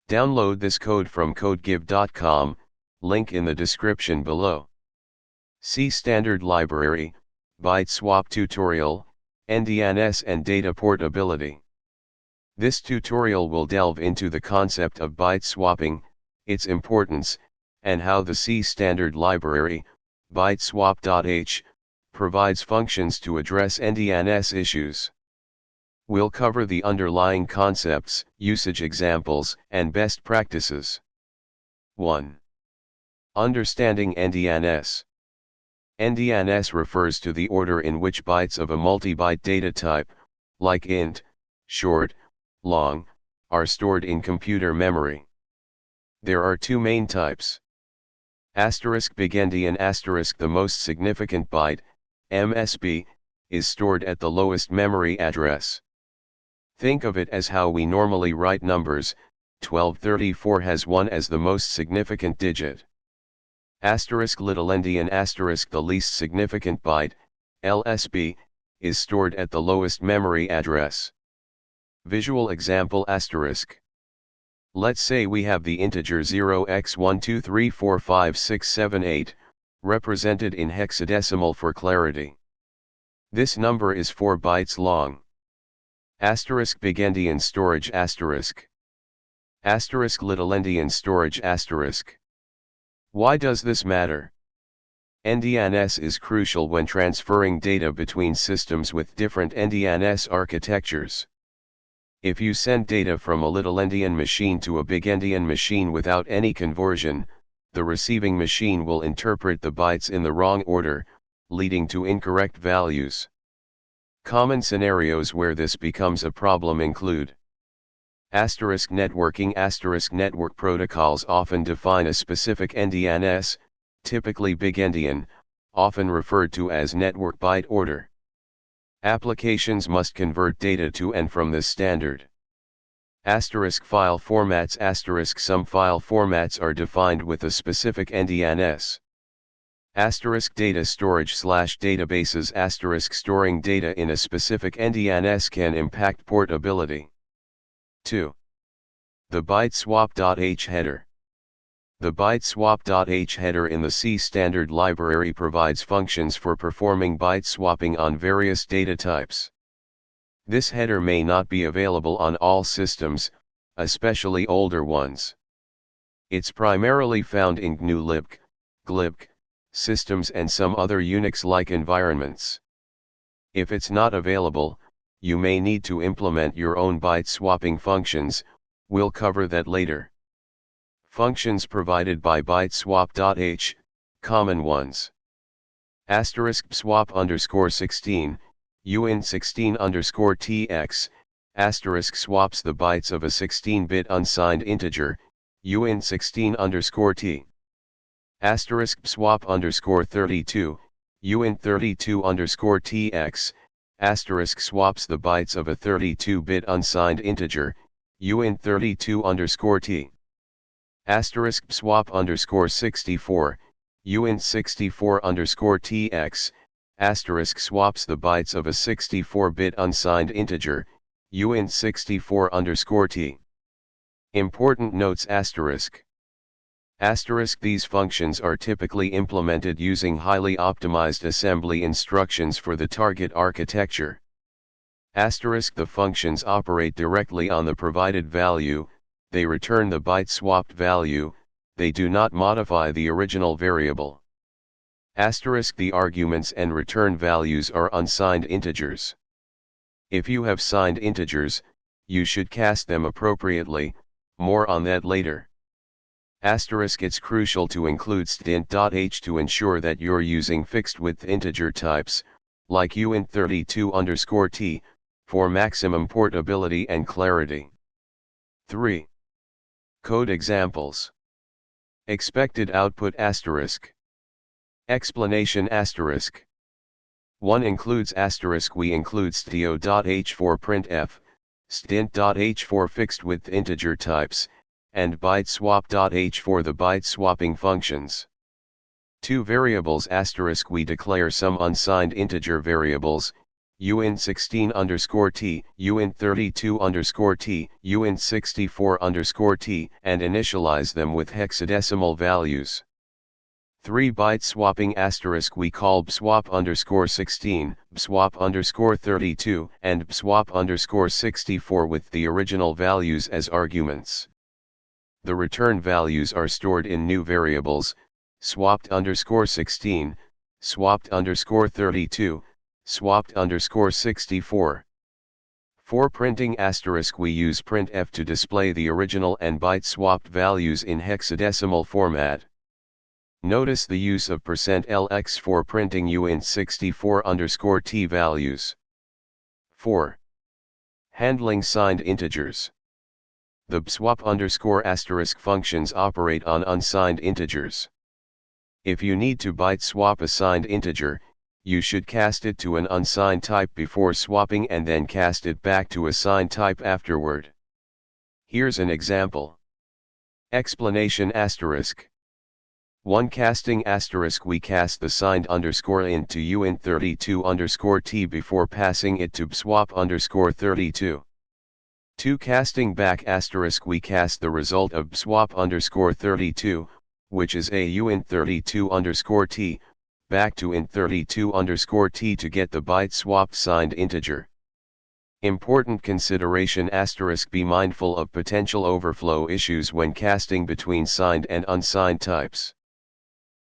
Download this code from codegive.com, link in the description below. See Standard Library, byteswap tutorial, endianness and data portability. This tutorial will delve into the concept of byte swapping, its importance, and how the C Standard Library, byteswap.h, provides functions to address endianness issues. We'll cover the underlying concepts, usage examples, and best practices. 1. Understanding endianness. Endianness refers to the order in which bytes of a multi-byte data type, like int, short, long, are stored in computer memory. There are two main types. *big-endian *, the most significant byte, MSB, is stored at the lowest memory address. Think of it as how we normally write numbers. 1234 has 1 as the most significant digit. *little-endian *, the least significant byte, LSB, is stored at the lowest memory address. Visual example *. Let's say we have the integer 0x12345678, represented in hexadecimal for clarity. This number is 4 bytes long. *big-endian storage *. *little-endian storage *. Why does this matter? Endianness is crucial when transferring data between systems with different endianness architectures. If you send data from a little-endian machine to a big-endian machine without any conversion, the receiving machine will interpret the bytes in the wrong order, leading to incorrect values. Common scenarios where this becomes a problem include *networking. Network protocols often define a specific endianness, typically big-endian, often referred to as network byte order. Applications must convert data to and from this standard. *file formats. Some file formats are defined with a specific endianness. *data storage / databases. Storing data in a specific endianness can impact portability. 2. The byteswap.h header. The byteswap.h header in the C Standard Library provides functions for performing byte swapping on various data types. This header may not be available on all systems, especially older ones. It's primarily found in GNU/libc, glibc systems and some other Unix-like environments. If it's not available, you may need to implement your own byte swapping functions. We'll cover that later. Functions provided by byteswap.h, common ones. *swap_16, uint16_tx, *swaps the bytes of a 16-bit unsigned integer, uint16_t. *swap_32, uint32_tx, swaps the bytes of a 32-bit unsigned integer, uint32_t. *swap_64, uint64_tx, swaps the bytes of a 64-bit unsigned integer, uint64_t. Important notes *. These functions are typically implemented using highly optimized assembly instructions for the target architecture. The functions operate directly on the provided value, they return the byte swapped value, they do not modify the original variable. The arguments and return values are unsigned integers. If you have signed integers, you should cast them appropriately, more on that later. It's crucial to include stint.h to ensure that you're using fixed width integer types, like uint32_t, for maximum portability and clarity. 3. Code examples. Expected output *. Explanation *. 1 includes *. We include stio.h for printf, stint.h for fixed width integer types, and byteswap.h for the byte swapping functions. 2 variables *. We declare some unsigned integer variables, uint16_t, uint32_t, uint64_t, and initialize them with hexadecimal values. 3 byte swapping * we call bswap_16, bswap_32, and bswap_64 with the original values as arguments. The return values are stored in new variables, swapped_16, swapped_32, swapped_64. For printing * we use printf to display the original and byte swapped values in hexadecimal format. Notice the use of %lx for printing uint64_t values. 4. Handling signed integers. The bswap_* functions operate on unsigned integers. If you need to byte swap a signed integer, you should cast it to an unsigned type before swapping and then cast it back to a signed type afterward. Here's an example. Explanation *. 1 casting * we cast the signed underscore int to uint32_t before passing it to bswap_32. 2 casting back * we cast the result of bswap_32, which is a uint32_t, back to int32_t to get the byte swapped signed integer. Important consideration * be mindful of potential overflow issues when casting between signed and unsigned types.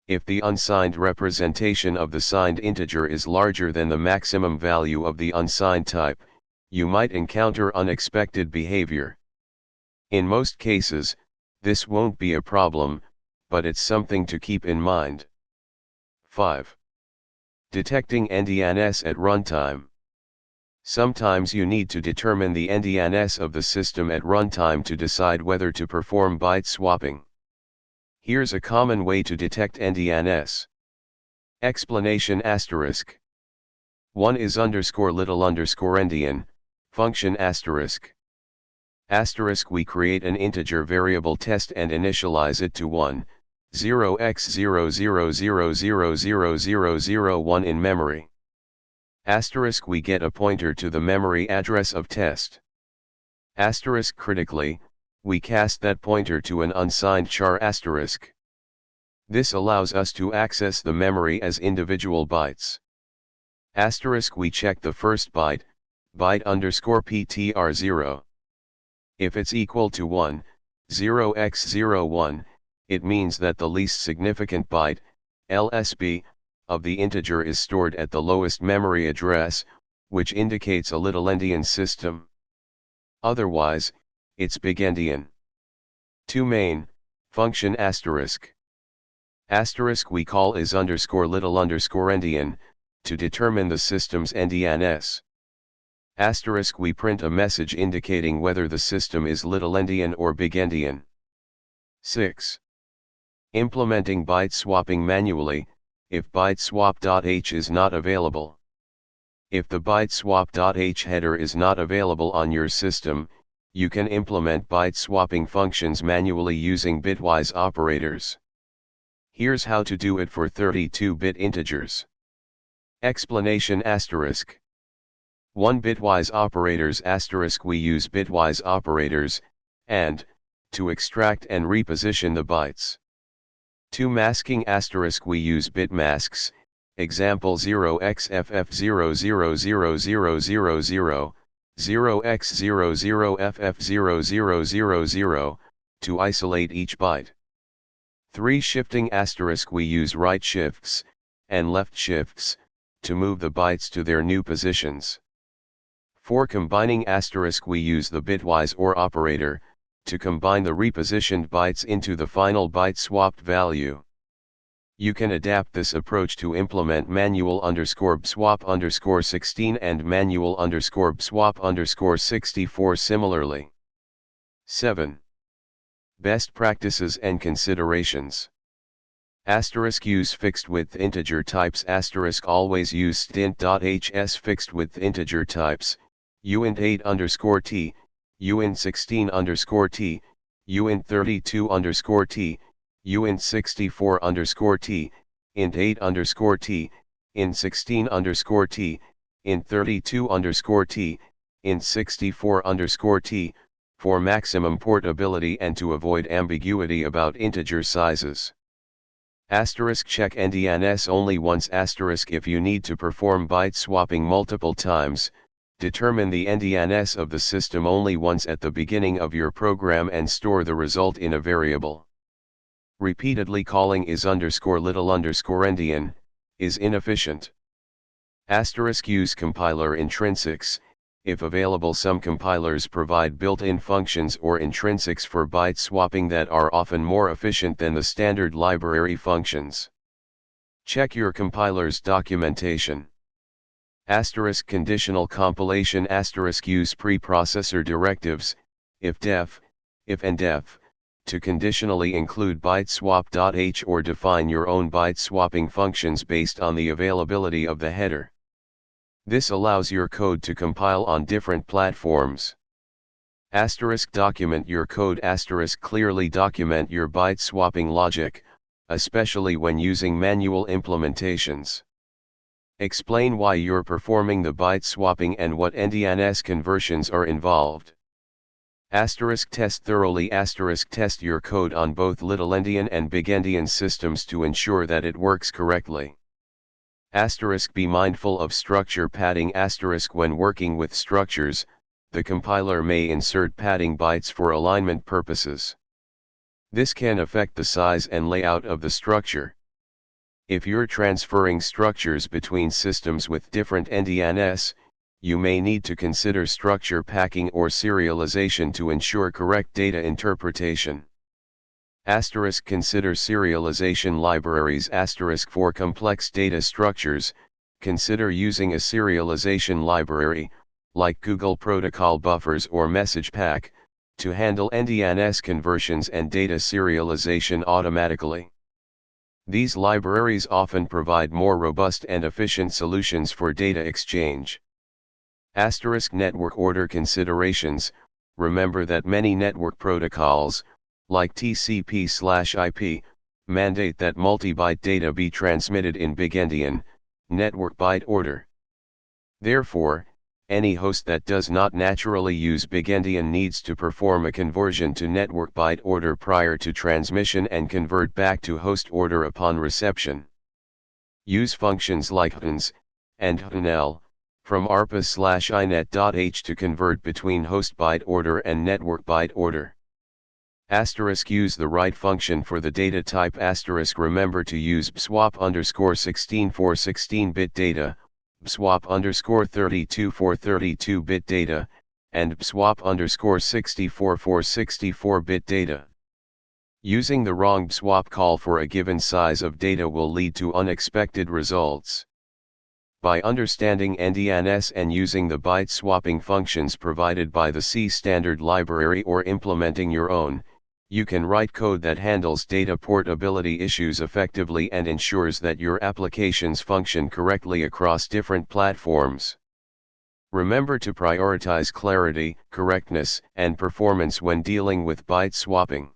If the unsigned representation of the signed integer is larger than the maximum value of the unsigned type, you might encounter unexpected behavior. In most cases, this won't be a problem, but it's something to keep in mind. 5. Detecting endianness at runtime. Sometimes you need to determine the endianness of the system at runtime to decide whether to perform byte swapping. Here's a common way to detect endianness. Explanation *. 1 is _little_endian, function *. We create an integer variable test and initialize it to 1, 0x00000001 in memory. * we get a pointer to the memory address of test. * critically, we cast that pointer to an unsigned char *. This allows us to access the memory as individual bytes. * we check the first byte, byte_ptr0. If it's equal to 1, 0x01, it means that the least significant byte, LSB, of the integer is stored at the lowest memory address, which indicates a little-endian system. Otherwise, it's big-endian. 2 main, function *. * we call is _little_endian, to determine the system's endianness. * we print a message indicating whether the system is little-endian or big-endian. 6. Implementing byte swapping manually, if byteswap.h is not available. If the byteswap.h header is not available on your system, you can implement byte swapping functions manually using bitwise operators. Here's how to do it for 32-bit integers. Explanation *. 1 bitwise operators * we use bitwise operators, and, to extract and reposition the bytes. 2 masking * we use bit masks, example 0xFF0000000, 0x00FF00000, to isolate each byte. 3 shifting * we use right shifts, and left shifts, to move the bytes to their new positions. 4 combining * we use the bitwise OR operator, to combine the repositioned bytes into the final byte swapped value. You can adapt this approach to implement manual_bswap_16 and manual_bswap_64 similarly. 7. Best practices and considerations. * use fixed width integer types * always use stint.hs fixed width integer types, uint8_t, uint16_t, uint32_t, uint64_t, int8_t, int16_t, int 32_t, int 64_t, for maximum portability and to avoid ambiguity about integer sizes. Check endianness only once. If you need to perform byte swapping multiple times, determine the endianness of the system only once at the beginning of your program and store the result in a variable. Repeatedly calling is_little_endian is inefficient. Use compiler intrinsics. If available, some compilers provide built-in functions or intrinsics for byte swapping that are often more efficient than the standard library functions. Check your compiler's documentation. Conditional compilation. Use preprocessor directives, if-def, if and def, to conditionally include byteswap.h or define your own byte swapping functions based on the availability of the header. This allows your code to compile on different platforms. Document your code. Clearly document your byte swapping logic, especially when using manual implementations. Explain why you're performing the byte swapping and what endianness conversions are involved. Test thoroughly. Test your code on both little-endian and big-endian systems to ensure that it works correctly. Be mindful of structure padding. When working with structures, the compiler may insert padding bytes for alignment purposes. This can affect the size and layout of the structure. If you're transferring structures between systems with different endianness, you may need to consider structure packing or serialization to ensure correct data interpretation. Consider serialization libraries. For complex data structures, consider using a serialization library, like Google Protocol buffers or MessagePack, to handle endianness conversions and data serialization automatically. These libraries often provide more robust and efficient solutions for data exchange. Network order considerations. Remember that many network protocols, like TCP/IP, mandate that multi-byte data be transmitted in big-endian, network byte order. Therefore, any host that does not naturally use big-endian needs to perform a conversion to network byte order prior to transmission and convert back to host order upon reception. Use functions like hns and hnl from arpa/inet.h to convert between host byte order and network byte order. Use the right function for the data type. Remember to use bswap_16 for 16-bit data, bswap_32 for 32-bit data, and bswap_64 for 64-bit data. Using the wrong bswap call for a given size of data will lead to unexpected results. By understanding endianness and using the byte swapping functions provided by the C standard library or implementing your own, you can write code that handles data portability issues effectively and ensures that your applications function correctly across different platforms. Remember to prioritize clarity, correctness, and performance when dealing with byte swapping.